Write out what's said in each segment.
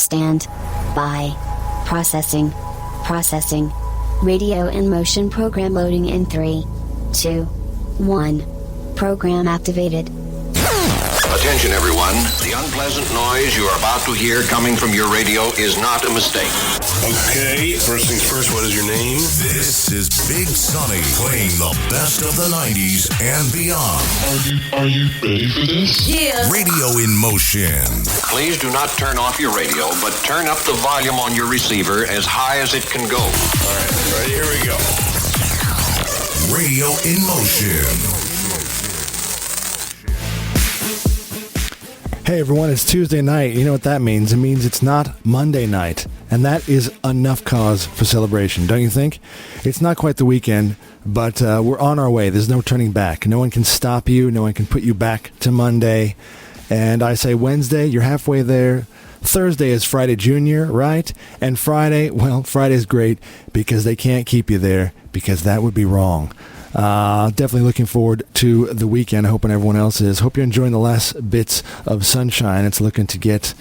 Stand by. Processing. Radio in motion program loading in 3, 2, 1. Program activated. Attention everyone, the unpleasant noise you are about to hear coming from your radio is not a mistake. Okay, first things first, what is your name? This is Big Sonny playing the best of the 90s and beyond. Are you ready for this? Yeah. Radio in motion. Please do not turn off your radio, but turn up the volume on your receiver as high as it can go. All right, here we go. Radio in motion. Hey everyone, it's Tuesday night. You know what that means? It means it's not Monday night. And that is enough cause for celebration, don't you think? It's not quite the weekend, but we're on our way. There's no turning back. No one can stop you. No one can put you back to Monday. And I say Wednesday, you're halfway there. Thursday is Friday Junior, right? And Friday, well, Friday's great because they can't keep you there because that would be wrong. Definitely looking forward to the weekend. I hope everyone else is. Hope you're enjoying the last bits of sunshine. It's looking to get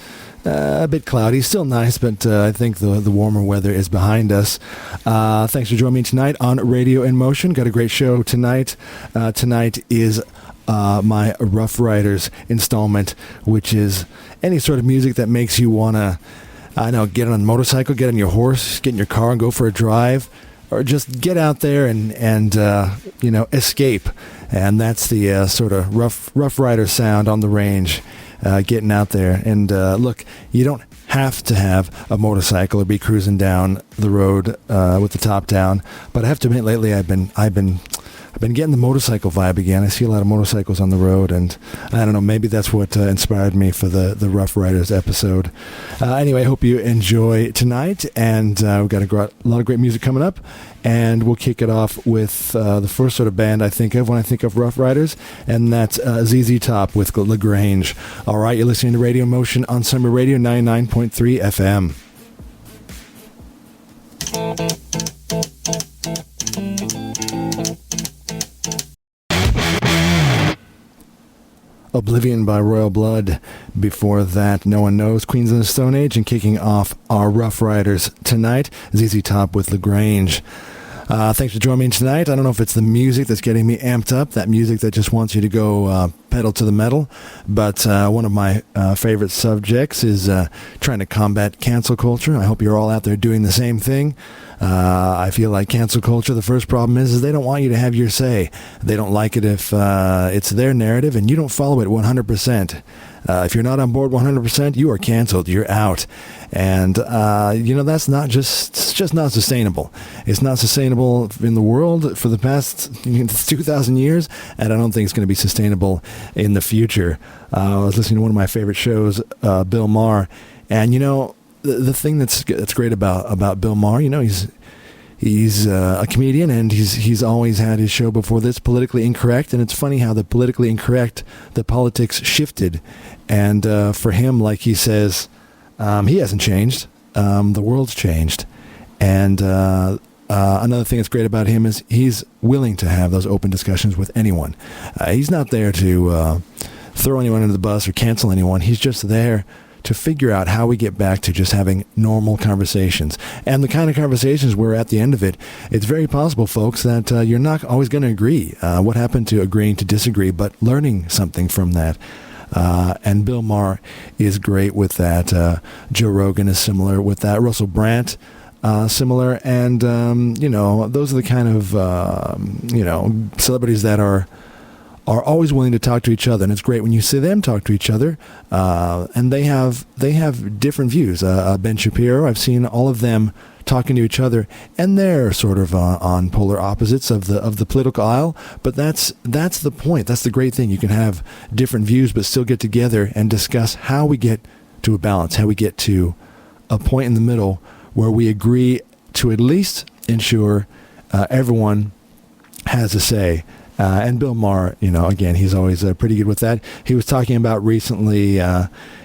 a bit cloudy. Still nice, but I think the warmer weather is behind us. Thanks for joining me tonight on Radio in Motion. Got a great show tonight. Tonight is my Rough Riders installment, which is any sort of music that makes you want to, get on a motorcycle, get on your horse, get in your car and go for a drive. Or just get out there and escape. And that's the sort of rough rider sound on the range, getting out there. And look, you don't have to have a motorcycle or be cruising down the road with the top down. But I have to admit, lately I've been getting the motorcycle vibe again. I see a lot of motorcycles on the road, and I don't know, maybe that's what inspired me for the Rough Riders episode. Anyway, I hope you enjoy tonight, and we've got a lot of great music coming up, and we'll kick it off with the first sort of band I think of when I think of Rough Riders, and that's ZZ Top with LaGrange. All right, you're listening to Radio Motion on Summer Radio 99.3 FM. Oblivion by Royal Blood. Before that, No One Knows, Queens of the Stone Age, and kicking off our Rough Riders tonight, ZZ Top with LaGrange. Thanks for joining me tonight. I don't know if it's the music that's getting me amped up, that music that just wants you to go pedal to the metal, but one of my favorite subjects is trying to combat cancel culture. I hope you're all out there doing the same thing. I feel like cancel culture, the first problem is they don't want you to have your say. They don't like it if it's their narrative and you don't follow it 100%. If you're not on board 100%, you are canceled. You're out. And, that's it's just not sustainable. It's not sustainable in the world for the past 2,000 years, and I don't think it's going to be sustainable in the future. I was listening to one of my favorite shows, Bill Maher, and, the thing that's great about Bill Maher, he's a comedian, and he's always had his show before this, Politically Incorrect, and it's funny how the politically incorrect, the politics shifted, and for him, like he says, he hasn't changed. The world's changed, and another thing that's great about him is he's willing to have those open discussions with anyone. He's not there to throw anyone under the bus or cancel anyone. He's just there to figure out how we get back to just having normal conversations. And the kind of conversations where at the end of it, it's very possible, folks, that you're not always going to agree. What happened to agreeing to disagree, but learning something from that. And Bill Maher is great with that. Joe Rogan is similar with that. Russell Brand, similar. And, those are the kind of, celebrities that are always willing to talk to each other, and it's great when you see them talk to each other. And they have different views. Ben Shapiro, I've seen all of them talking to each other, and they're sort of on polar opposites of the political aisle. But that's the point. That's the great thing. You can have different views, but still get together and discuss how we get to a balance, how we get to a point in the middle where we agree to at least ensure everyone has a say. And Bill Maher, again, he's always pretty good with that. He was talking about recently,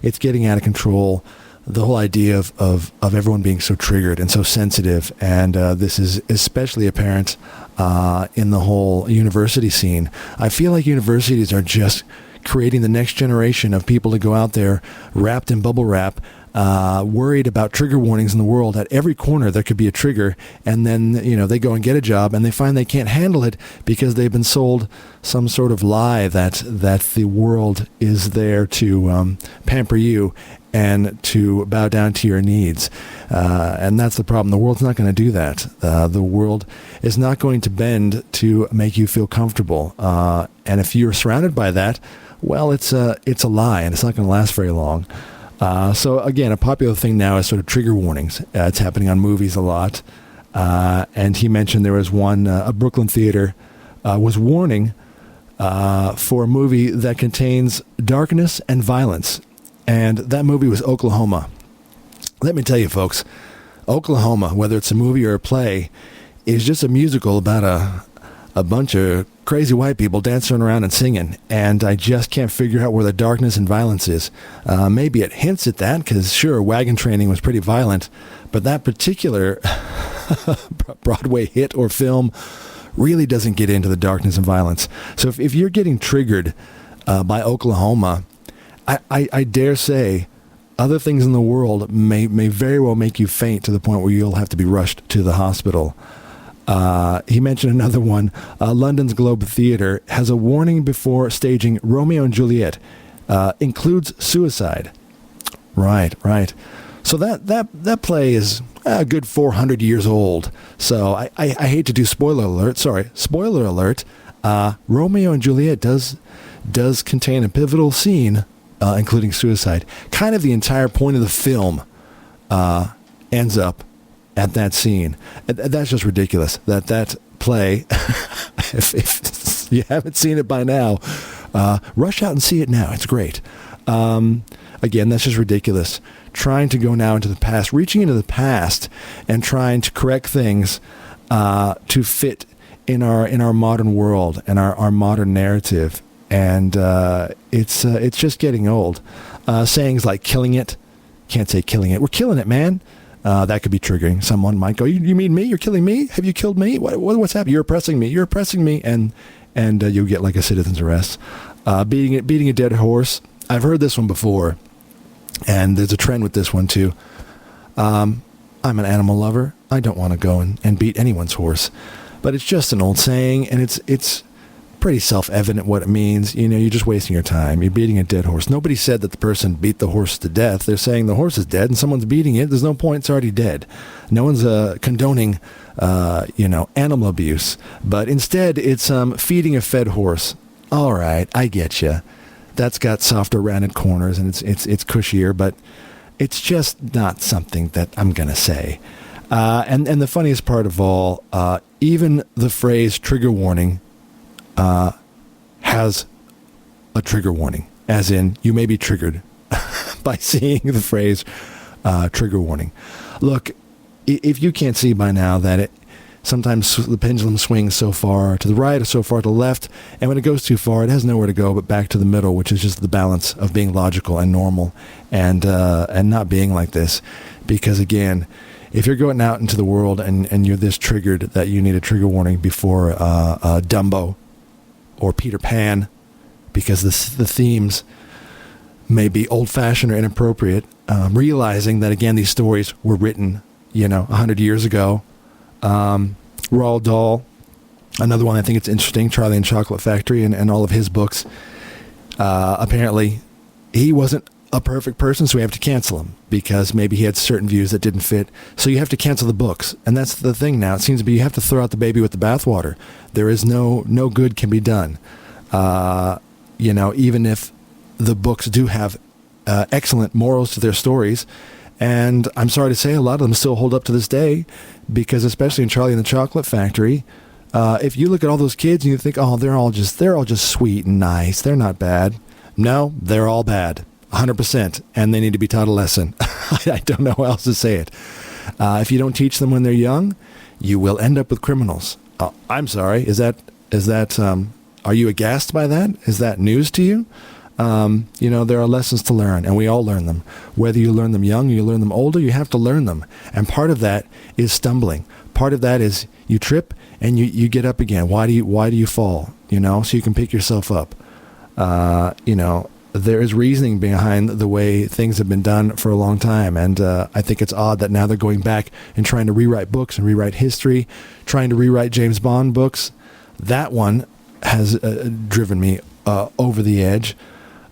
it's getting out of control, the whole idea of everyone being so triggered and so sensitive. And this is especially apparent in the whole university scene. I feel like universities are just creating the next generation of people to go out there wrapped in bubble wrap, worried about trigger warnings in the world. At every corner there could be a trigger, and then they go and get a job and they find they can't handle it because they've been sold some sort of lie that the world is there to pamper you and to bow down to your needs. And that's the problem. The world's not going to do that. The world is not going to bend to make you feel comfortable. And if you're surrounded by that, well, it's a lie, and it's not going to last very long. So again, a popular thing now is sort of trigger warnings. It's happening on movies a lot. And he mentioned there was one, a Brooklyn theater was warning for a movie that contains darkness and violence. And that movie was Oklahoma. Let me tell you, folks, Oklahoma, whether it's a movie or a play, is just a musical about a bunch of crazy white people dancing around and singing. And I just can't figure out where the darkness and violence is. Maybe it hints at that, because sure, Wagon Training was pretty violent, but that particular Broadway hit or film really doesn't get into the darkness and violence. So if you're getting triggered by Oklahoma, I dare say other things in the world may very well make you faint to the point where you'll have to be rushed to the hospital. He mentioned another one. London's Globe Theatre has a warning before staging Romeo and Juliet. Includes suicide. Right. So that play is a good 400 years old. So I hate to do spoiler alert. Sorry, spoiler alert. Romeo and Juliet does contain a pivotal scene, including suicide. Kind of the entire point of the film ends up at that scene. That's just ridiculous. That play, if you haven't seen it by now, rush out and see it now. It's great. Again, that's just ridiculous. Trying to go now into the past, reaching into the past and trying to correct things to fit in our modern world and our modern narrative. And it's just getting old. Sayings like killing it, can't say killing it. We're killing it, man. That could be triggering. Someone might go, you mean me? You're killing me? Have you killed me? What's happening? You're oppressing me. And you'll get like a citizen's arrest. Beating a dead horse. I've heard this one before, and there's a trend with this one too. I'm an animal lover. I don't want to go and beat anyone's horse. But it's just an old saying, and it's pretty self-evident what it means. You're just wasting your time. You're beating a dead horse. Nobody said that the person beat the horse to death. They're saying the horse is dead and someone's beating it. There's no point. It's already dead. No one's condoning, animal abuse. But instead, it's feeding a fed horse. All right, I get you. That's got softer rounded corners and it's cushier, but it's just not something that I'm going to say. And the funniest part of all, even the phrase trigger warning has a trigger warning, as in you may be triggered by seeing the phrase trigger warning. Look, if you can't see by now that sometimes the pendulum swings so far to the right or so far to the left, and when it goes too far, it has nowhere to go but back to the middle, which is just the balance of being logical and normal and not being like this. Because again, if you're going out into the world and you're this triggered that you need a trigger warning before Dumbo or Peter Pan, because the themes may be old-fashioned or inappropriate, realizing that, again, these stories were written, 100 years ago. Roald Dahl, another one I think it's interesting, Charlie and the Chocolate Factory and all of his books. Apparently, he wasn't a perfect person, so we have to cancel him because maybe he had certain views that didn't fit. So you have to cancel the books. And that's the thing now. It seems to be you have to throw out the baby with the bathwater. There is no good can be done. Even if the books do have excellent morals to their stories. And I'm sorry to say a lot of them still hold up to this day because especially in Charlie and the Chocolate Factory, if you look at all those kids and you think, oh, they're all just sweet and nice. They're not bad. No, they're all bad. 100%, and they need to be taught a lesson. I don't know how else to say it. If you don't teach them when they're young, you will end up with criminals. I'm sorry. Is that? Are you aghast by that? Is that news to you? There are lessons to learn, and we all learn them. Whether you learn them young or you learn them older, you have to learn them. And part of that is stumbling. Part of that is you trip and you get up again. Why do you fall? So you can pick yourself up. there is reasoning behind the way things have been done for a long time. And I think it's odd that now they're going back and trying to rewrite books and rewrite history, trying to rewrite James Bond books. That one has driven me over the edge.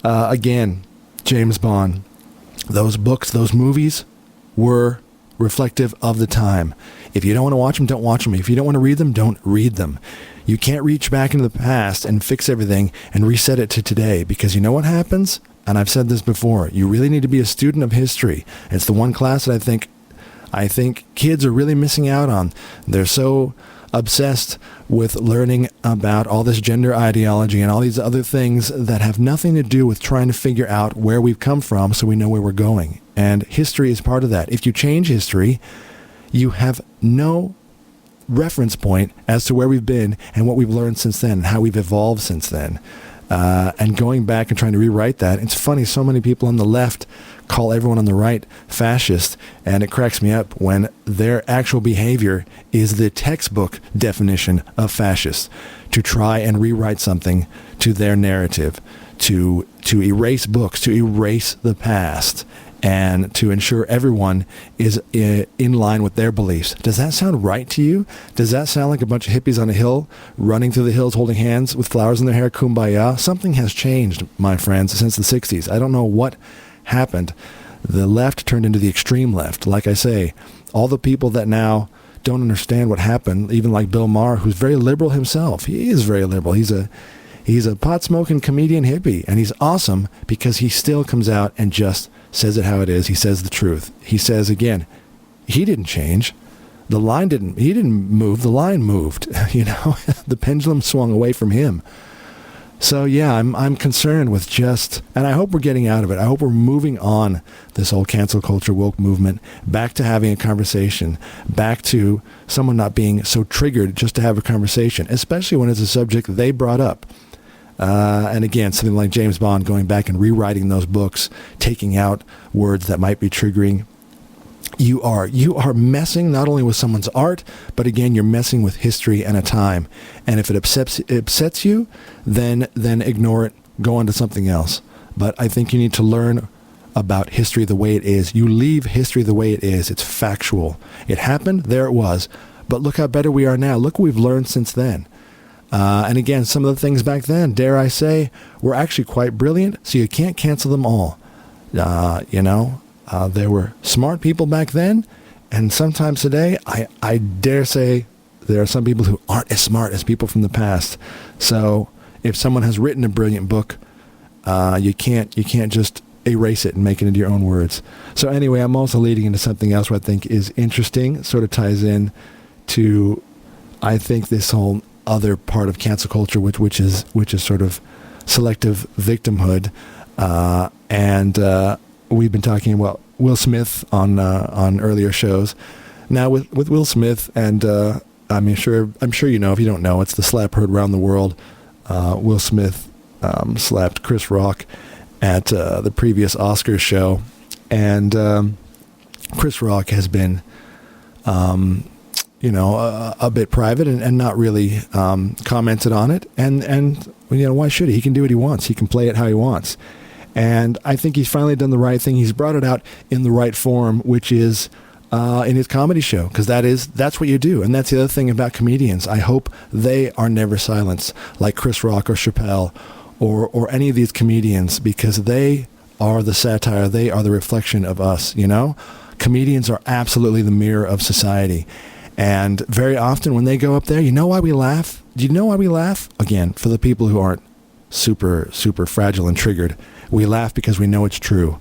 Again, James Bond, those books, those movies were reflective of the time. If you don't want to watch them, don't watch them. If you don't want to read them, don't read them. You can't reach back into the past and fix everything and reset it to today, because you know what happens? And I've said this before, you really need to be a student of history. It's the one class that I think kids are really missing out on. They're so obsessed with learning about all this gender ideology and all these other things that have nothing to do with trying to figure out where we've come from so we know where we're going. And history is part of that. If you change history, you have no reference point as to where we've been and what we've learned since then and how we've evolved since then. And going back and trying to rewrite that, it's funny, so many people on the left call everyone on the right fascist, and it cracks me up when their actual behavior is the textbook definition of fascist, to try and rewrite something to their narrative, to erase books, to erase the past, and to ensure everyone is in line with their beliefs. Does that sound right to you? Does that sound like a bunch of hippies on a hill, running through the hills holding hands with flowers in their hair, kumbaya? Something has changed, my friends, since the 60s. I don't know what happened. The left turned into the extreme left. Like I say, all the people that now don't understand what happened, even like Bill Maher, who's very liberal himself. He is very liberal. He's a pot-smoking comedian hippie, and he's awesome because he still comes out and just says it how it is. He says the truth. He says, again, he didn't change. He didn't move. The line moved. The pendulum swung away from him. So yeah, I'm concerned with and I hope we're getting out of it. I hope we're moving on this whole cancel culture woke movement, back to having a conversation, back to someone not being so triggered just to have a conversation, especially when it's a subject they brought up. And again, something like James Bond, going back and rewriting those books, taking out words that might be triggering. You are messing not only with someone's art, but again, you're messing with history and a time. And if it upsets you, then ignore it, go on to something else. But I think you need to learn about history the way it is. You leave history the way it is. It's factual. It happened, there it was. But look how better we are now. Look what we've learned since then. And again, some of the things back then, dare I say, were actually quite brilliant, so you can't cancel them all. There were smart people back then, and sometimes today, I dare say there are some people who aren't as smart as people from the past. So if someone has written a brilliant book, you can't just erase it and make it into your own words. So anyway, I'm also leading into something else what I think is interesting, sort of ties in to, I think, this whole other part of cancel culture, which is sort of selective victimhood, and we've been talking about Will Smith on earlier shows. Now with Will Smith, and I'm sure you know. If you don't know, it's the slap heard around the world. Will Smith slapped Chris Rock at the previous Oscars show, and Chris Rock has been a bit private and not really commented on it. And why should he? He can do what he wants. He can play it how he wants. And I think he's finally done the right thing. He's brought it out in the right form, which is in his comedy show, because that's what you do. And that's the other thing about comedians. I hope they are never silenced, like Chris Rock or Chappelle or any of these comedians, because they are the satire. They are the reflection of us, Comedians are absolutely the mirror of society. And very often when they go up there, you know why we laugh? Do you know why we laugh? Again, for the people who aren't super, super fragile and triggered, we laugh because we know it's true.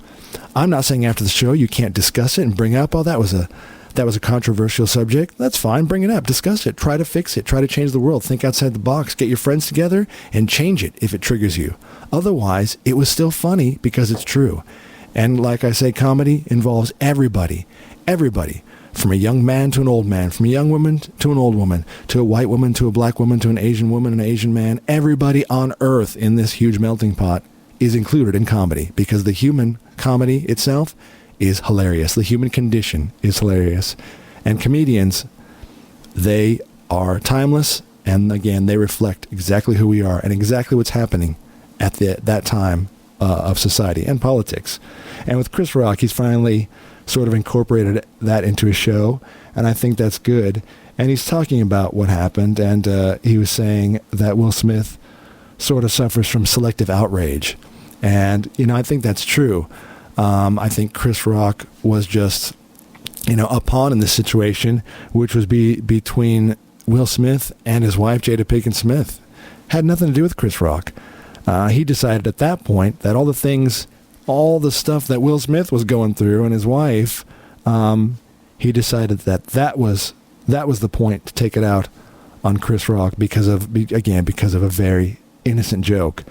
I'm not saying after the show you can't discuss it and bring up, that was a controversial subject. That's fine. Bring it up. Discuss it. Try to fix it. Try to change the world. Think outside the box. Get your friends together and change it if it triggers you. Otherwise, it was still funny because it's true. And like I say, comedy involves everybody. Everybody. From a young man to an old man, from a young woman to an old woman, to a white woman, to a black woman, to an Asian woman, an Asian man. Everybody on earth in this huge melting pot is included in comedy, because the human comedy itself is hilarious. The human condition is hilarious. And comedians, they are timeless, and again, they reflect exactly who we are and exactly what's happening at that time of society and politics. And with Chris Rock, he's finally sort of incorporated that into his show, and I think that's good. And he's talking about what happened, and he was saying that Will Smith sort of suffers from selective outrage. And, I think that's true. I think Chris Rock was just, a pawn in this situation, which was between Will Smith and his wife, Jada Pinkett Smith. Had nothing to do with Chris Rock. He decided at that point that all the stuff that Will Smith was going through and his wife, he decided that was the point to take it out on Chris Rock because of a very innocent joke.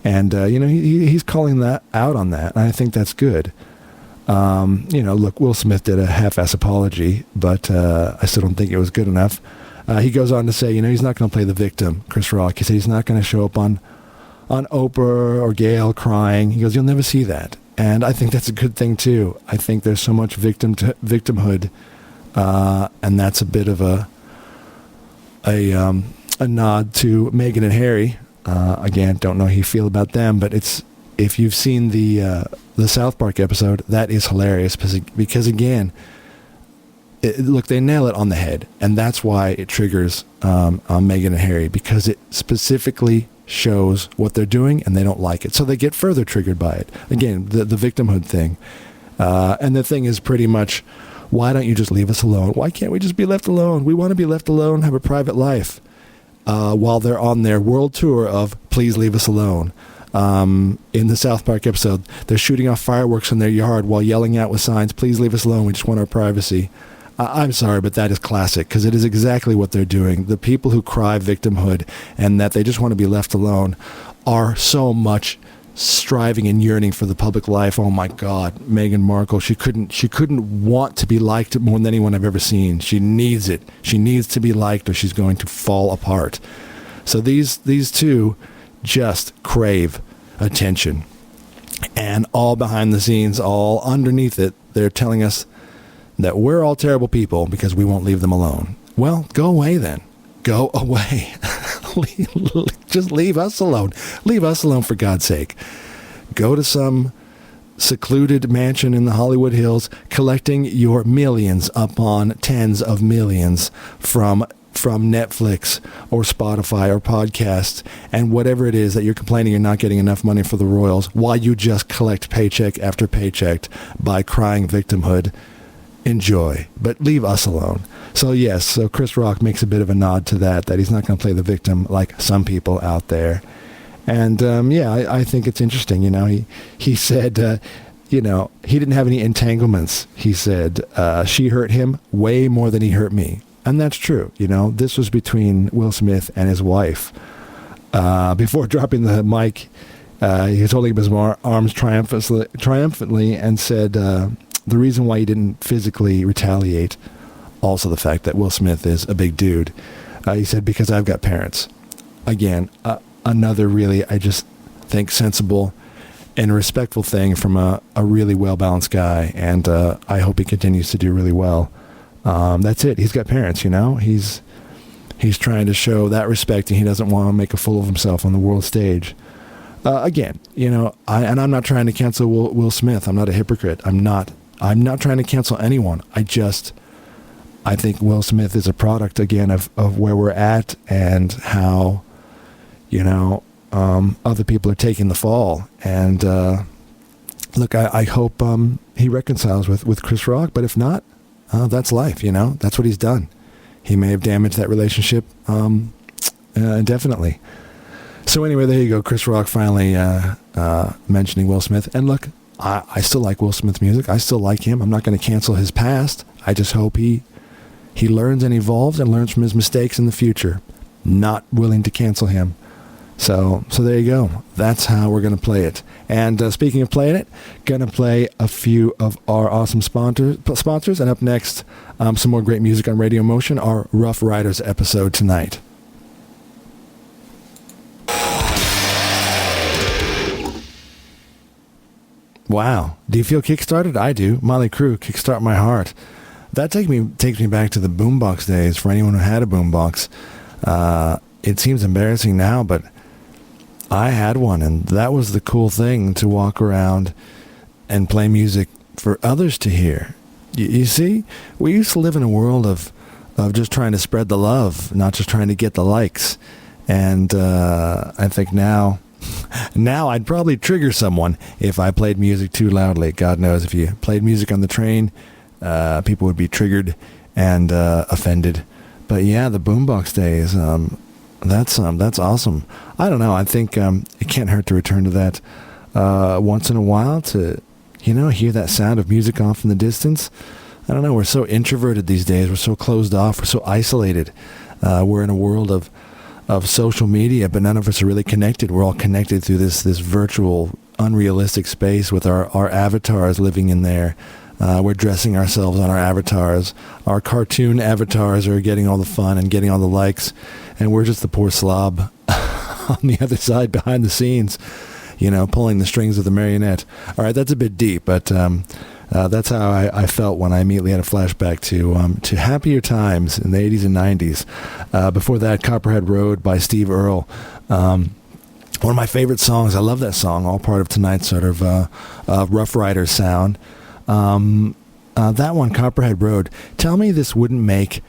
And, he's calling that out on that. And I think that's good. Look, Will Smith did a half-ass apology, but I still don't think it was good enough. He goes on to say, he's not going to play the victim, Chris Rock. He said he's not going to show up on Oprah or Gayle crying. He goes, you'll never see that. And I think that's a good thing, too. I think there's so much victimhood, and that's a bit of a nod to Meghan and Harry. Again, don't know how you feel about them, but if you've seen the South Park episode, that is hilarious because again, look, they nail it on the head, and that's why it triggers on Meghan and Harry, because it specifically shows what they're doing and they don't like it, so they get further triggered by it. Again, the victimhood thing, and the thing is pretty much, why don't you just leave us alone? Why can't we just be left alone? We want to be left alone, have a private life. While they're on their world tour of Please Leave Us Alone. In the South Park episode, they're shooting off fireworks in their yard while yelling out with signs, please leave us alone, we just want our privacy. I'm sorry, but that is classic, because it is exactly what they're doing. The people who cry victimhood and that they just want to be left alone are so much striving and yearning for the public life. Oh my God, Meghan Markle, she couldn't want to be liked more than anyone I've ever seen. She needs it. She needs to be liked or she's going to fall apart. So these two just crave attention. And all behind the scenes, all underneath it, they're telling us that we're all terrible people because we won't leave them alone. Well, go away then. Go away. Just leave us alone. Leave us alone, for God's sake. Go to some secluded mansion in the Hollywood Hills, collecting your millions upon tens of millions from Netflix or Spotify or podcasts and whatever it is that you're complaining you're not getting enough money for the royals, while you just collect paycheck after paycheck by crying victimhood. Enjoy, but leave us alone. So yes, so Chris Rock makes a bit of a nod to that he's not going to play the victim like some people out there. And I think it's interesting. He said, he didn't have any entanglements. He said, she hurt him way more than he hurt me. And that's true. This was between Will Smith and his wife. Before dropping the mic, he was holding up his arms triumphantly and said, the reason why he didn't physically retaliate, also the fact that Will Smith is a big dude. He said, because I've got parents. Again, another really, I just think, sensible and respectful thing from a really well-balanced guy. And I hope he continues to do really well. That's it. He's got parents, He's trying to show that respect, and he doesn't want to make a fool of himself on the world stage. Again, I'm not trying to cancel Will Smith. I'm not a hypocrite. I'm not trying to cancel anyone. I think Will Smith is a product, again, of where we're at and how, other people are taking the fall. And, look, I hope he reconciles with Chris Rock, but if not, that's life, That's what he's done. He may have damaged that relationship indefinitely. So anyway, there you go. Chris Rock finally mentioning Will Smith. And look, I still like Will Smith's music. I still like him. I'm not going to cancel his past. I just hope he learns and evolves and learns from his mistakes in the future. Not willing to cancel him. So there you go. That's how we're going to play it. And speaking of playing it, going to play a few of our awesome sponsors. And up next, some more great music on Radio Motion, our Rough Riders episode tonight. Wow. Do you feel kickstarted? I do. Motley Crue, Kickstart My Heart. That takes me back to the boombox days for anyone who had a boombox. It seems embarrassing now, but I had one, and that was the cool thing, to walk around and play music for others to hear. You see, we used to live in a world of just trying to spread the love, not just trying to get the likes. And I think now I'd probably trigger someone if I played music too loudly. God knows, if you played music on the train, people would be triggered and offended. But yeah, the boombox days, that's awesome. I don't know. I think it can't hurt to return to that once in a while, to hear that sound of music off in the distance. I don't know. We're so introverted these days. We're so closed off. We're so isolated. We're in a world of social media, but none of us are really connected. We're all connected through this virtual, unrealistic space with our avatars living in there. We're dressing ourselves on our avatars. Our cartoon avatars are getting all the fun and getting all the likes, and we're just the poor slob on the other side, behind the scenes, pulling the strings of the marionette. All right, that's a bit deep, but that's how I felt when I immediately had a flashback to happier times in the 80s and 90s. Before that, Copperhead Road by Steve Earle. One of my favorite songs. I love that song, all part of tonight's sort of Rough Rider sound. That one, Copperhead Road. Tell me this wouldn't make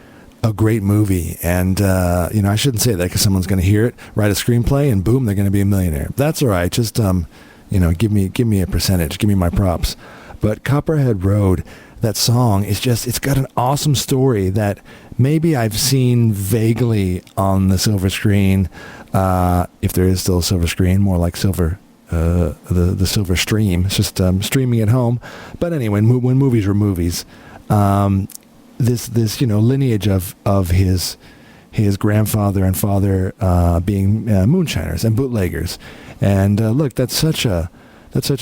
a great movie. And, I shouldn't say that because someone's going to hear it, write a screenplay, and boom, they're going to be a millionaire. That's all right. Just, give me a percentage. Give me my props. But Copperhead Road, that song is it's got an awesome story that maybe I've seen vaguely on the silver screen, if there is still a silver screen, more like silver, the silver stream. It's just streaming at home. But anyway, when movies were movies, this lineage of his grandfather and father being moonshiners and bootleggers, and look, that's such a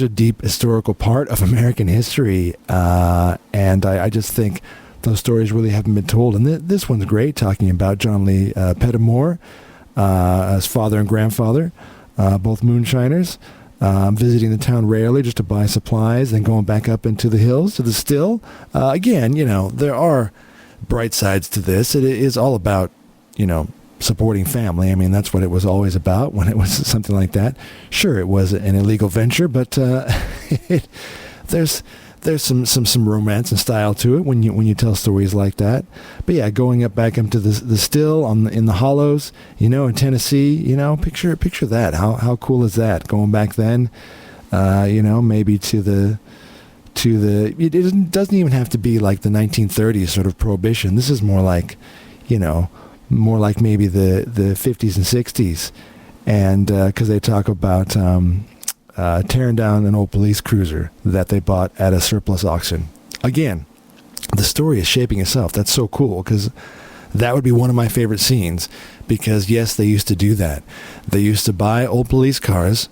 deep historical part of American history, and I just think those stories really haven't been told. And this one's great, talking about John Lee Pettimore, as father and grandfather, both moonshiners, visiting the town rarely just to buy supplies, then going back up into the hills to the still. Again, there are bright sides to this. It is all about, supporting family. I mean, that's what it was always about when it was something like that. Sure, it was an illegal venture, but there's some romance and style to it when you tell stories like that. But yeah, going back into the still in the hollows, in Tennessee, picture that. How cool is that? Going back then, maybe to the it doesn't even have to be like the 1930s sort of prohibition. This is more like, more like maybe the 50s and 60s, and because they talk about tearing down an old police cruiser that they bought at a surplus auction. Again, the story is shaping itself. That's so cool, because that would be one of my favorite scenes, because yes, they used to do that. They used to buy old police cars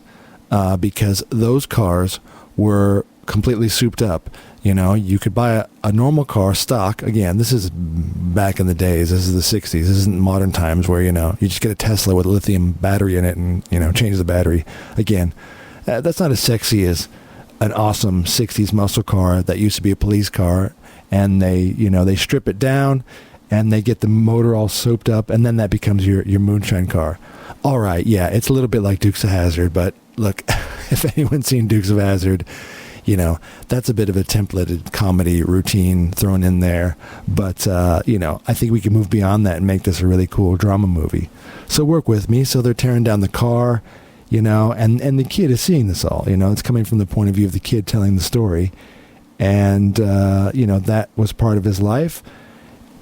because those cars were completely souped up. You could buy a normal car stock. Again, this is back in the days. This is the 60s. This isn't modern times where, you just get a Tesla with a lithium battery in it and, change the battery. Again, that's not as sexy as an awesome 60s muscle car that used to be a police car. And they strip it down and they get the motor all soaped up, and then that becomes your moonshine car. All right, yeah, it's a little bit like Dukes of Hazzard, but look, if anyone's seen Dukes of Hazzard, that's a bit of a templated comedy routine thrown in there. But, I think we can move beyond that and make this a really cool drama movie. So work with me. So they're tearing down the car, and the kid is seeing this all. It's coming from the point of view of the kid telling the story. And, that was part of his life.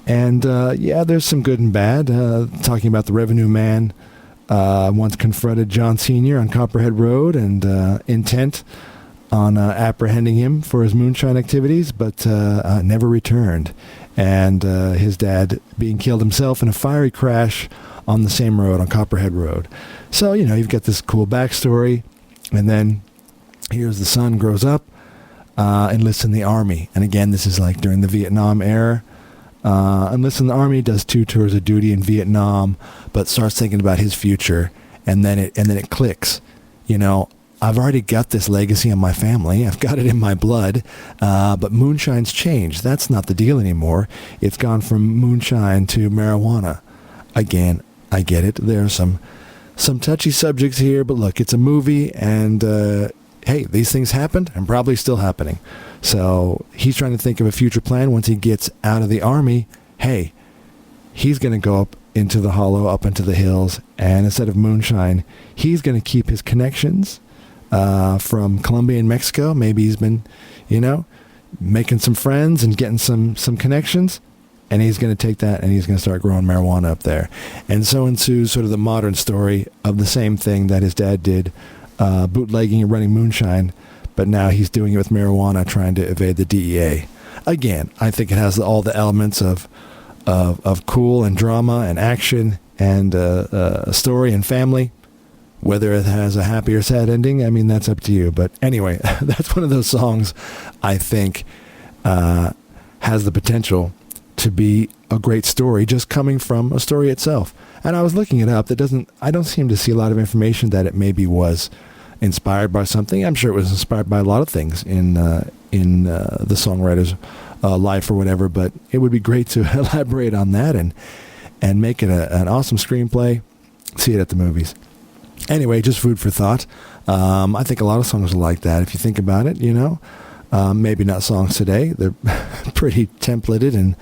And, there's some good and bad. Talking about the revenue man once confronted John Sr. on Copperhead Road and intent on apprehending him for his moonshine activities, but never returned. And his dad being killed himself in a fiery crash on the same road, on Copperhead Road. So, you've got this cool backstory, and then here's the son grows up, enlists in the army. And again, this is like during the Vietnam era. Enlists in the army, does 2 tours of duty in Vietnam, but starts thinking about his future, and then it clicks. I've already got this legacy in my family. I've got it in my blood. But moonshine's changed. That's not the deal anymore. It's gone from moonshine to marijuana. Again, I get it. There are some some touchy subjects here, but look, it's a movie, and hey, these things happened and probably still happening. So he's trying to think of a future plan once he gets out of the army. Hey, he's going to go up into the hollow, up into the hills, and instead of moonshine, he's going to keep his connections from Colombia and Mexico. Maybe he's been, making some friends and getting some connections, and he's going to take that and he's going to start growing marijuana up there. And so ensues sort of the modern story of the same thing that his dad did, bootlegging and running moonshine, but now he's doing it with marijuana, trying to evade the DEA. Again, I think it has all the elements of cool and drama and action and a story and family. Whether it has a happy or sad ending, I mean, that's up to you. But anyway, that's one of those songs I think has the potential to be a great story just coming from a story itself. And I was looking it up. I don't seem to see a lot of information that it maybe was inspired by something. I'm sure it was inspired by a lot of things in the songwriter's life or whatever, but it would be great to elaborate on that and make it an awesome screenplay. See it at the movies. Anyway, just food for thought. I think a lot of songs are like that if you think about it, maybe not songs today. They're pretty templated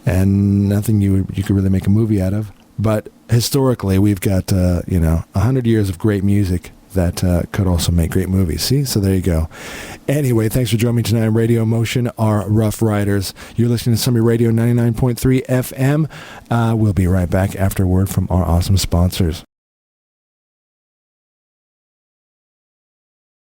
and nothing you could really make a movie out of. But historically, we've got 100 years of great music that could also make great movies. See? So there you go. Anyway, thanks for joining me tonight on Radio Motion, our Rough Riders. You're listening to Summit Radio 99.3 FM. We'll be right back after a word from our awesome sponsors.